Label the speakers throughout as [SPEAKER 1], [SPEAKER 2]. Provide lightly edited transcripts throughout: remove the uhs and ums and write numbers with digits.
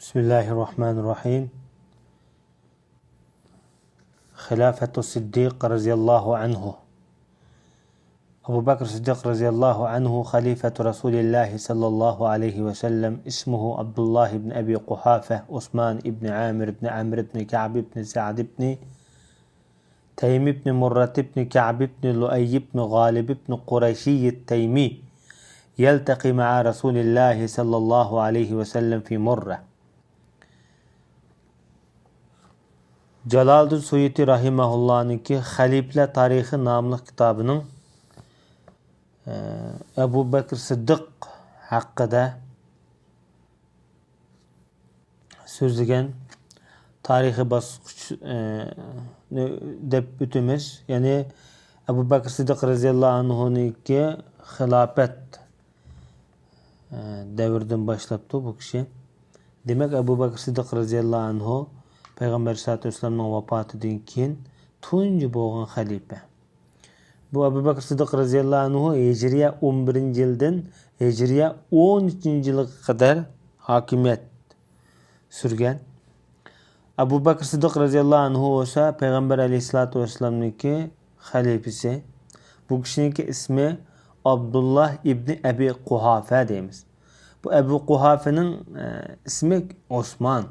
[SPEAKER 1] Bismillahirrahmanirrahim. Hilafetu Siddiq radıyallahu anhu. Ebu Bekir Siddiq radıyallahu anhu halifetu Resulillahi sallallahu aleyhi ve sellem. İsmuhu Abdullah ibn Abi Kuhafe, Osman ibn Amir ibn Amr ibn Ka'b ibn Sa'd ibn Taym ibn Murrat ibn Ka'b ibn Lu'ay ibn Galib ibn Kureyşi Taymi. Yeltaqi ma'a Resulillahi sallallahu aleyhi ve sellem fi Murre. Jalaluddin Suyuti rahimahullah'ınki Halifler Tarihi namlı kitabının Ebu Bekir Sıddık hakkında sözlügen tarihi basqıç dep bütümüz. Yani Ebu Bekir Sıddık radıyallahu anhu'nunki hilafet devirden başlaptı bu kişi. Demek Ebu Bekir Sıddık radıyallahu anhu Peygamber sallallahu aleyhi ve sellem'nin vafatıdan keyin tunji bo'lgan xalifa. Bu Ebu Bekir Sıddık radıyallahu anhu Hicriye 11. yıldan Hicriye 13. yıla kadar hakimiyet sürgen. Ebu Bekir Sıddık radıyallahu anhu olsa Peygamber aleyhissalatu vesselam'nınki halifesi. Bu kişininki ismi Abdullah ibn Abi Kuhafe deyimiz. Bu Ebu Kuhafe'nin ismi Osman.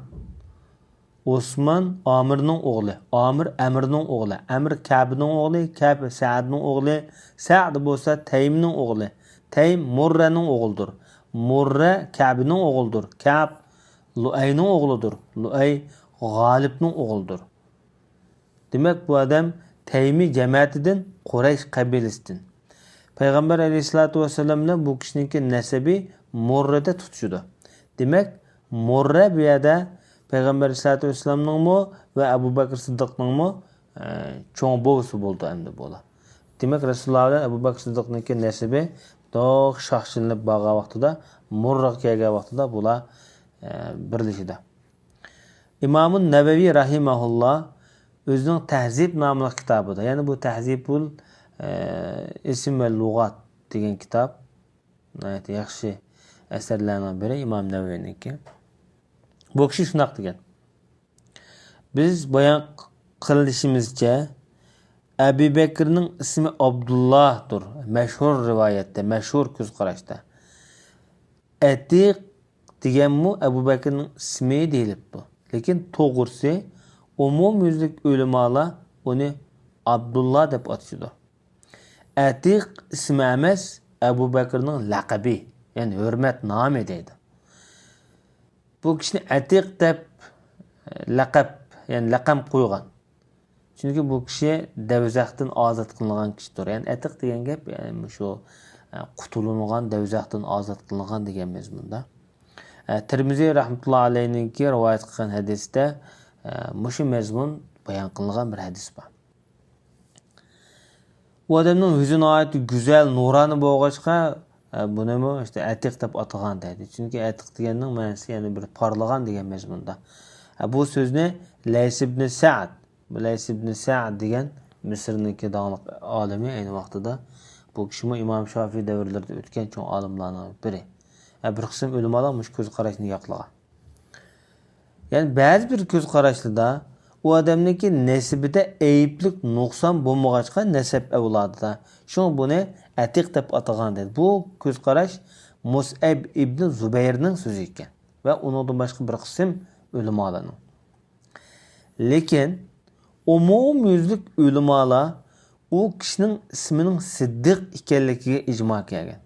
[SPEAKER 1] Osman Amir'nin oğlu. Amir Emir'nin oğlu. Emir Ka'b'nin oğlu. Ka'b Sa'd'nin oğlu. Sa'd bolsa Taym'nin oğlu. Taym Murre'nin oğludur. Murre Ka'b'nin oğludur. Ka'b Lu'ay'nin oğludur. Lu'ay Galib'nin oğludur. Demek bu adam Taymi cemaatinden Kureyş kabilesinden. Peygamber aleyhissalatu vesselam'la bu kişininki nesebi Murre'de tutuşudu. Demek Murre bir yerde Peygamber aleyhissalatu vesselam'ның mı ve Ebu Bekir Sıddık'ның mı çoğun boğusu buldu endi bola. Demek Resulullah ile Ebu Bekir Sıddık'nınki nesebi doğ şahsınlık bağa vaxtıda Murre kege vaxtıda bula birleşidi. İmam-ı Nevevi rahimahullah özünün Tehzib namlı kitabıda. Yani bu Tehzibul İsim ve Lugat degan kitap. Evet, yaxshi eserlerden biri İmam Nevevi'ninki. Bu kishi shunaq degan. Biz bayon qilishimizcha Abu Bakrning ismi Abdullah'dır. Meşhur rivayette, meşhur ko'z qarashda. Atiq deganmi Abu Bakrning ismi deyilibdi. Lekin to'g'risi umumyuzlik ulamolar uni Abdullah deb atishdi. Atiq ismi emas, Abu Bakrning laqabi, yani hurmat nomi deydi. Bu kishini Atiq deb laqab, yani laqam qo'ygan. Chunki bu kishi davzaxdan ozod qilingan kishidir. Yani Atiq degan gap, yani shu qutulingan, davzaxdan ozod qilingan degan mazmunda. Tirmizi rahmetullohi alayhiniki rivoyat qilgan hadisda mushu mazmun bayon qilingan bir hadis bor. Bu odamning yuzi nihoyat go'zal, nurani bo'lg'achqa buni işte Atiq deb atagan deydi. Chunki Atiq deganning ma'nosi yana bir parlagan degan mazmunda. Bu so'zni Lays ibn Sa'd, Lays ibn Sa'd degan Misrniki donglik olimi ayni vaqtida bu kishi İmam Shofiy davrlarida o'tgan cho'ng olimlarning biri. Bir qism ulamolar mush ko'z qarashni yoqlagan. Yani ba'zi bir ko'z qarashlarda u odamniki nasibida ayiblik nuqson bo'lmag'achqa nasab avlodida shu buni Atiq deb atagan dedi. Bu ko'z qarash Mus'ab ibn Zubayrning so'zi ekan va undan boshqa bir qism ulamolarning. Lekin umumyuzlik ulamolar u kishining ismining Siddiq ekanligiga ijmo qilgan.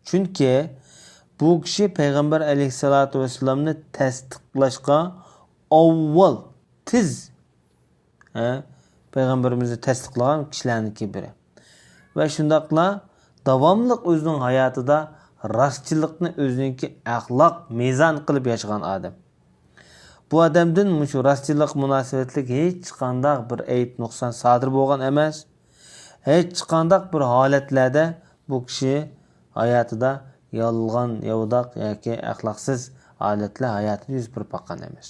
[SPEAKER 1] Chunki bu kishi Peygamber aleyhissalatu vesselam'ni tasdiqlashga avval tiz Peygamberimizni tasdiqlagan kishilarniki biri. Ve shundaqla davomli o'zining hayotida rostchilikni o'ziniki axloq mezon qilib yashagan odam. Bu odamdan shu rostchilik munosabatlik hech qanday bir ayb nuqson sodir bo'lgan emas. Hech qanday bir holatlarda bu kishi hayotida yolg'on, yovdoq yoki axloqsiz holatlar hayotida yuz berib boqqan emas.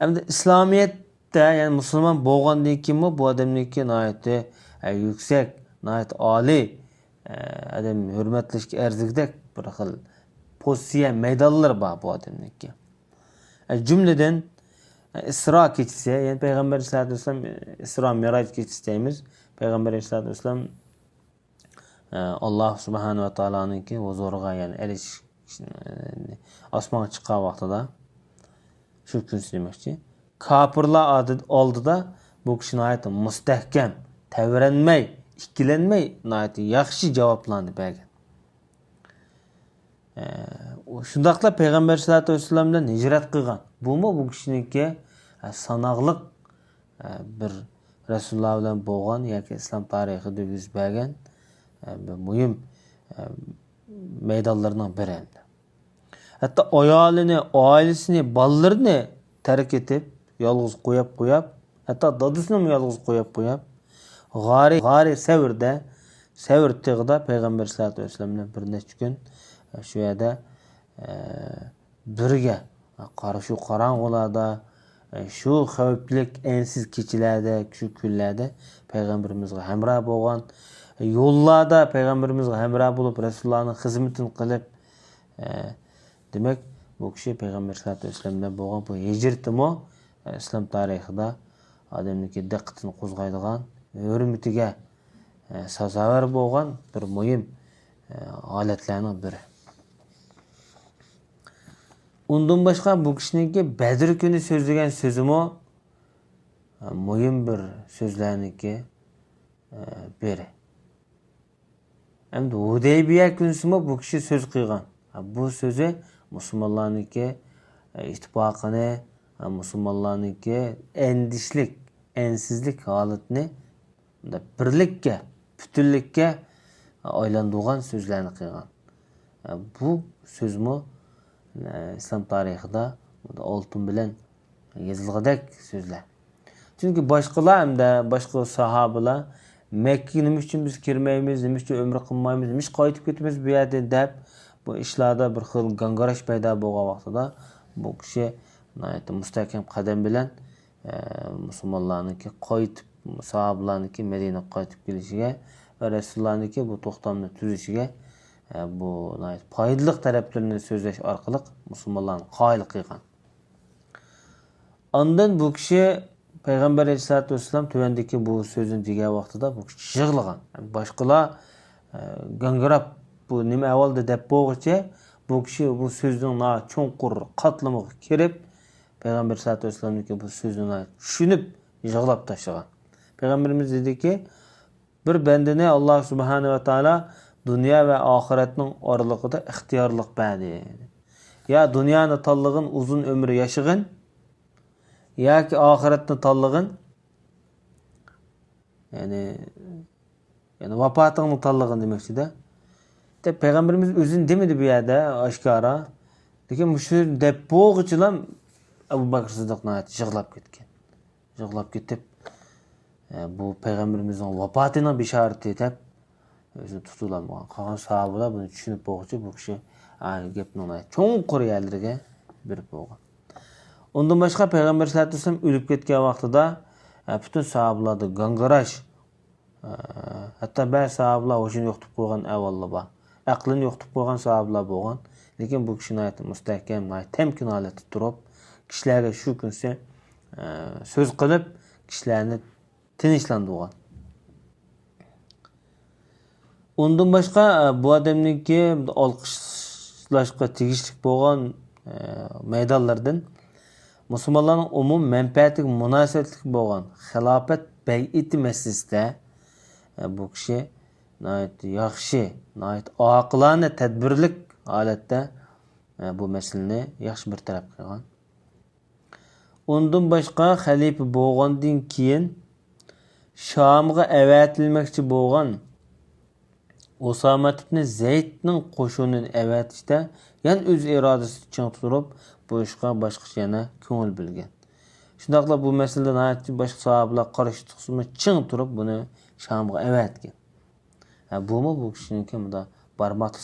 [SPEAKER 1] Endi İslamiyet'te yani Müslüman bo'lgandan keyin bu odamniki nihoyat yuksak, nihoyat oliy adam hurmatlashga arzigidek bir xil pozitsiya maydonlar bor bu odamniki. Cümleden İsra keçisi, yani Peygamber sallallahu aleyhi ve sellem İsra Miraç keçisi deymiz. Peygamber sallallahu aleyhi ve sellem Allah subhanahu ve taala'nınki huzuruna yani eriş osmonga chiqqan vaqtida shu kun demoqchi. Kafirlar oldida bu kishini aytdi mustahkam, tavranmay, ikkilanmay, yaxshi javoblarni bergan. Shundaqla Peygamber sallallahu aleyhi ve sellem'den hicret qilgan. Bu kishiniki sanaqliq bir Rasululloh bilan bo'lgan yoki islom tarixida yuz bergan bir muhim maydonlardan biri. Hatta ayolini, ailesini, balalarını terk etip yalnız qo'yib, hatta dadasini ham yalnız qo'yib, g'ari Sevr tig'ida Peygamber sallallahu aleyhi ve sellem'le bir necha kun shu yerda birga shu qorong'ularda shu xavflik ensiz kechalarda, shu kunlarda Peygamberimizga hamroh bo'lgan, yo'llarda Peygamberimizga hamroh bo'lib Rasulullohning xizmatini qilib, demak bu kishi Peygamber sallallahu aleyhi ve sellem'dan bo'lgan bu hijratimi islom tarixida odamniki diqqatini qo'zg'aydigan, hurmatiga sazovor bo'lgan bir muhim holatlarning biri. Undan başqa bu kishiniki Badr kuni so'zlagan so'zimi muhim bir so'zlarniki biri. Endi Hudaybiya kunisimi bu kishi so'z qilgan. Bu so'zi musulmonlarniki ittifoqini, musulmonlarniki endishlik, ensizlik holatini birlikka, butunlikka aylantirgan so'zlarni qilgan. Bu so'zmi İslam tarixida oltin bilan yozilgandek so'zlar. Chunki boshqalar hamda boshqa sahobalar Makka nima uchun biz kirmaymiz, nima uchun umra qilmaymiz, nima qaytib ketamiz bu yerda deb bu ishlarda bir xil gangarash paydo bo'lgan vaqtida bu kishi mustahkam qadam bilan musulmonlarniki qaytib, sahobalarniki Madinaga qaytib kelishiga va Rasulullohniki bu to'xtamni tuzishiga bu foydali taraflarini so'zlash orqali musulmonlarni qoyil qilgan. Ondan bu kishi Peygamber aleyhissalatu vesselam tuvandagi bu so'zini degan vaqtida bu kishi yig'lagan. Boshqalar gangrab bu nima avvalda deb bo'g'icha bu kishi bu so'zning cho'nqur qatlamiga kirib Peygamber aleyhissalatu vesselamniki bu so'zini tushunib yig'lab tashlagan. Peygamberimiz dediki, bir bandani Alloh subhanahu va taolo dünya ve ahiretinin oralıqda ixtiyorlik berdi. Ya dünyanın tanlığın uzun ömrü yaşığın, ya ki ahiretini tanlığın, yani vafatının tanlığın demekçi de. Peygamberimiz özün demedi bir yerde aşkara. Lekin şu depoğuçular Ebu Bakır Sıddık'na yığılap ketken. Yığılap ketip bu Peygamberimizin vafatına bişaret edip özü tutulanmagan. Qolgan sahobalar buni tushunib bo'lguncha bu kishi gapni cho'nqur yerlarga berib bo'lgan. Undan boshqa Peygamber sallallohu alayhi vasallam o'lib ketgan vaqtida butun sahobalarda gangarash, hatto ba'zi sahobalar o'shini yo'qotib qo'ygan avvallar bor. Aqlini yo'qotib qo'ygan sahobalar bo'lgan. Lekin bu kishini mustahkam, temkin holatda turib, kishilarga shu kunsi so'z qilib, kishilarni tinchlantirgan. Ondan başqa bu adamniki olqishlashga tegishli bo'lgan maydonlardan musulmonlarning umum manfaatiga munosabatli bo'lgan xilofat bay'ati masalasida bu kishi yaxshi, oqilona tadbirlik holatda bu masalani yaxshi bir taraf qilgan. Ondan başqa xalifa bo'lgandan keyin Şamga avatilmoqchi bo'lgan Osama ibn Zeyd'nin qo'shinini avatishda yan o'z irodasi ching turib, bu ishga boshqacha yana ko'ngil bilgan. Shundaqla bu masalada boshqa sahobalar qarshi chiqsimi ching turib buni Shamga avatgan. Bu kishiniki bunda barmoqda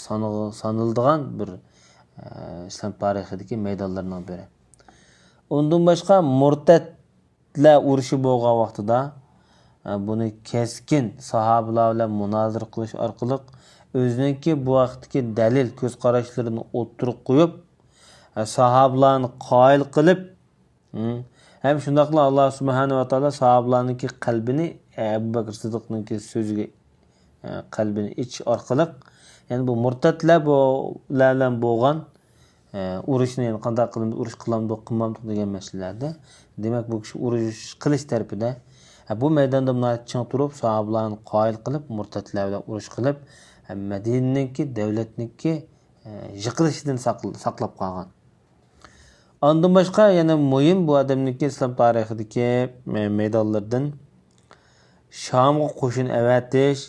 [SPEAKER 1] saniladigan bir islom tarixidagi maydonlardan biri. Undan boshqa murtadlar urushi bo'lgan vaqtida buni keskin sahobalar bilan munozara qilish orqali o'ziniki bu vaqtdagi dalil ko'z qarashlarini o'ttirib qo'yib, sahobalarni qoyil qilib, hem shundaqla Alloh subhanahu va taolo sahobalarniki qalbini Abu Bakr Siddiqniki so'ziga qalbini ich orqali, ya'ni bu murtatlar bilan bo'lgan urushni, yani qanday qilib urush qilamdik, qilmamdik degan masalalarda, demak bu kishi urush qilish tarafida bu maydonda ching turib, sahobalarni qoyil qilib, murtatlar bilan urush qilib, Madinaniki davlatniki yiqilishidan saqlab qolgan. Ondan boshqa yana muhim bu odamniki islom tarixidagi maydonlardan Şam'a qo'shin avatish,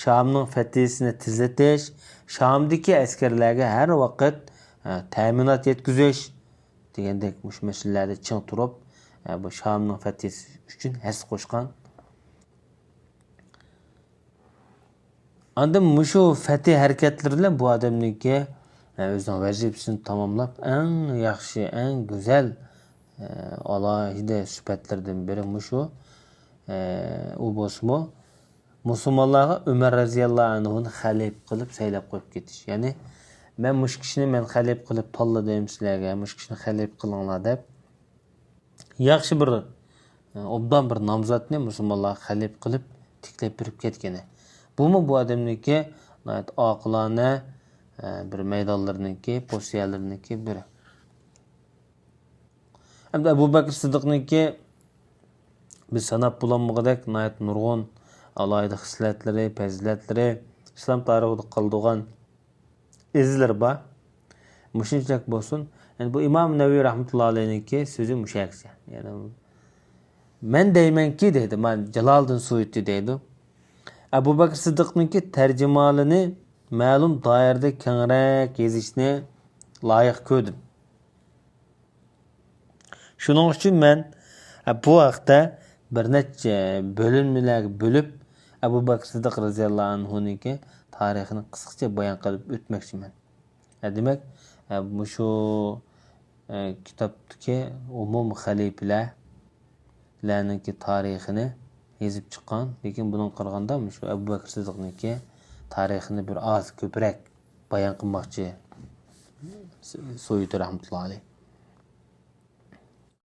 [SPEAKER 1] Şamning fathisini tezlatish, Şamdagi askarlarga har vaqt ta'minot yetkazish degandek masalalarda ching turib, bu Şamning fathisi uchun his qo'shgan. Andan mushu fatih harakatlar bilan bu odamniki o'zining vazifasini tamomlab, eng yaxshi, eng go'zal alohida sifatlardan biri mushu u bo'lsa musulmonlarga Umar roziyallohu anhuni xalif qilib saylab qo'yib ketish. Ya'ni men mush kishini men xalif qilib tanladim sizlarga, mush kishini xalif qilinglar deb yaxshi bir obdan bir nomzodni musulmonlar xalif qilib tiklab berib ketgan. Bu bu odamniki oqilona bir maydonlarniki, posiyalarniki biri. Hamda Abu Bakr Siddiqniki biz sanab bulanmag'idek nurg'un alohida xislatlari, fazilatlari, islom tarixida qoldigan izlar bor. Mushunchalik bo'lsin. Yani bu İmam Nevevi rahmetullohi alayhiniki so'zi mushakcha. Yani men deymanki dedi, men Jaloliddin Suyuti deydi. Abu Bakr Siddiqniki tarjimalini ma'lum doirada kengroq yozishni loyiq ko'rdim. Shuning uchun men bu vaqtda bir necha bo'limlarga bo'lib Abu Bakr Siddiq roziyallohu anhuniki tarixini qisqacha bayon qilib o'tmoqchiman. Demak, shu kitobdagi umum xalifalarniki tarixini yozib chiqqan, lekin bundan qaraganda shu Abu Bakr Siddiqniki tarixini bir oz ko'proq bayon qilmoqchi Suyuti rahmatullohi alayh.